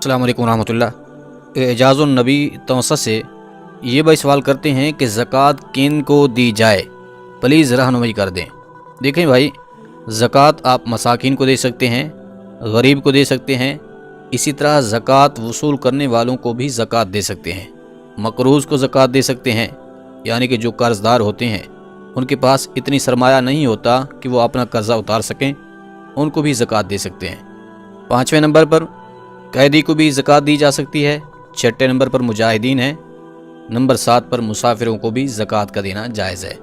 अस्सलाम वालेकुम रहमतुल्लाह। एजाज़ुन्नबी तवस्सुत से ये भाई सवाल करते हैं कि ज़कात किन को दी जाए, प्लीज़ रहनुमाई कर दें। देखें भाई, ज़कात आप मसाकिन को दे सकते हैं, गरीब को दे सकते हैं, इसी तरह ज़कात वसूल करने वालों को भी ज़कात दे सकते हैं। मकरूज़ को ज़कात दे सकते हैं, यानी कि जो कर्ज़दार होते हैं उनके पास इतनी सरमाया नहीं होता कि वो अपना कर्ज़ा उतार सकें, उनको भी ज़कात दे सकते हैं। 5वें नंबर पर कैदी को भी ज़कात दी जा सकती है। 6ठे नंबर पर मुजाहिदीन है। नंबर 7 पर मुसाफिरों को भी ज़कात का देना जायज़ है।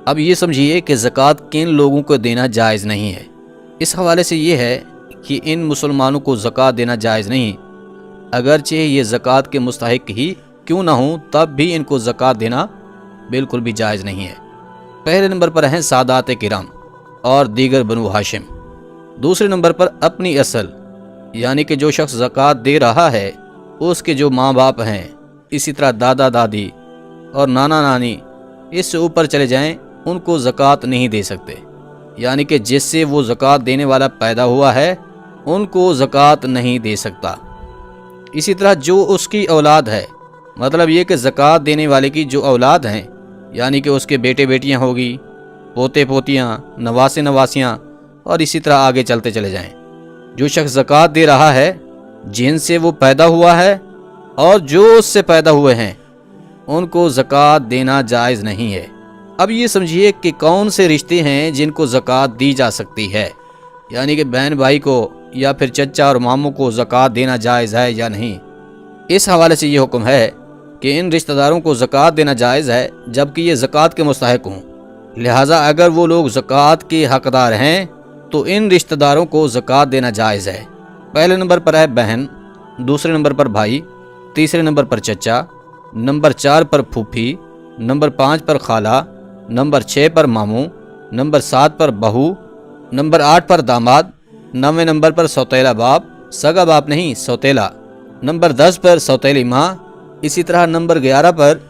अब ये समझिए कि ज़कात किन लोगों को देना जायज़ नहीं है। इस हवाले से ये है कि इन मुसलमानों को ज़कात देना जायज़ नहीं, अगरचे ये ज़कात के मुस्तहिक ही क्यों ना हो, तब भी इनको ज़कात देना बिल्कुल भी जायज़ नहीं है। पहले नंबर पर हैं सादात किराम और दीगर बनु हाशिम। दूसरे नंबर पर अपनी असल, यानी कि जो शख्स ज़कात दे रहा है उसके जो माँ बाप हैं, इसी तरह दादा दादी और नाना नानी, इससे ऊपर चले जाएं, उनको ज़कात नहीं दे सकते। यानी कि जिससे वो ज़कात देने वाला पैदा हुआ है उनको ज़कात नहीं दे सकता। इसी तरह जो उसकी औलाद है, मतलब ये कि ज़कात देने वाले की जो औलाद हैं, यानी कि उसके बेटे बेटियां होगी, पोते पोतियां, नवासे नवासियां और इसी तरह आगे चलते चले जाएं। जो शख्स ज़कात दे रहा है जिनसे वो पैदा हुआ है और जो उससे पैदा हुए हैं, उनको ज़कात देना जायज़ नहीं है। अब ये समझिए कि कौन से रिश्ते हैं जिनको ज़कात दी जा सकती है, यानी कि बहन भाई को या फिर चचा और मामू को ज़कात देना जायज़ है या नहीं। इस हवाले से ये हुक्म है कि इन रिश्तेदारों को ज़कात देना जायज़ है, जबकि ये ज़कात के मुस्तहिक हों। लिहाजा अगर वो लोग ज़कात के हकदार हैं तो इन रिश्तेदारों को ज़कात देना जायज़ है। पहले नंबर पर है बहन, दूसरे नंबर पर भाई, तीसरे नंबर पर चचा, नंबर 4 पर फूफी, नंबर 5 पर खाला, नंबर 6 पर मामू, नंबर 7 पर बहू, नंबर 8 पर दामाद, 9वें नंबर पर सौतेला बाप, सगा बाप नहीं सौतेला, नंबर 10 पर सौतेली माँ, इसी तरह नंबर 11 पर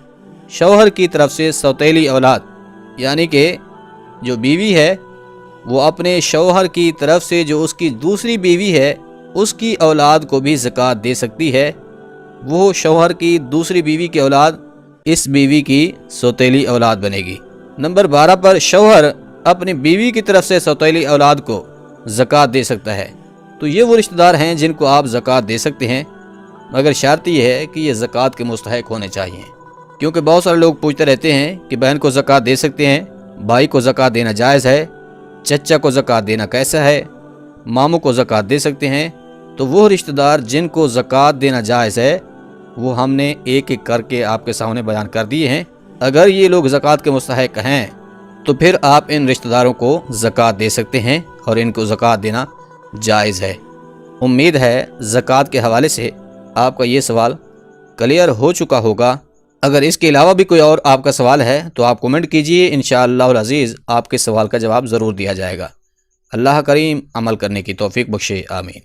शौहर की तरफ से सौतेली औलाद, यानी कि जो बीवी है वो अपने शौहर की तरफ से जो उसकी दूसरी बीवी है उसकी औलाद को भी ज़कात दे सकती है। वो शौहर की दूसरी बीवी की औलाद इस बीवी की सौतेली औलाद बनेगी। नंबर 12 पर शौहर अपनी बीवी की तरफ से सौतेली औलाद को ज़कात दे सकता है। तो ये वो रिश्तेदार हैं जिनको आप ज़कात दे सकते हैं, मगर शर्त यह है कि ये ज़कात के मुस्तहिक होने चाहिए। क्योंकि बहुत सारे लोग पूछते रहते हैं कि बहन को ज़कात दे सकते हैं, भाई को ज़कात देना जायज़ है, चचा को ज़कात देना कैसा है, मामू को ज़कात दे सकते हैं। तो वो रिश्तेदार जिनको ज़कात देना जायज़ है वो हमने एक एक करके आपके सामने बयान कर दिए हैं। अगर ये लोग ज़कात के मुस्तहिक हैं तो फिर आप इन रिश्तेदारों को ज़कात दे सकते हैं और इनको ज़कात देना जायज़ है। उम्मीद है ज़कात के हवाले से आपका ये सवाल क्लियर हो चुका होगा। अगर इसके अलावा भी कोई और आपका सवाल है तो आप कमेंट कीजिए, इंशाअल्लाह अज़ीज़ आपके सवाल का जवाब ज़रूर दिया जाएगा। अल्लाह करीम अमल करने की तौफीक बख्शे, आमीन।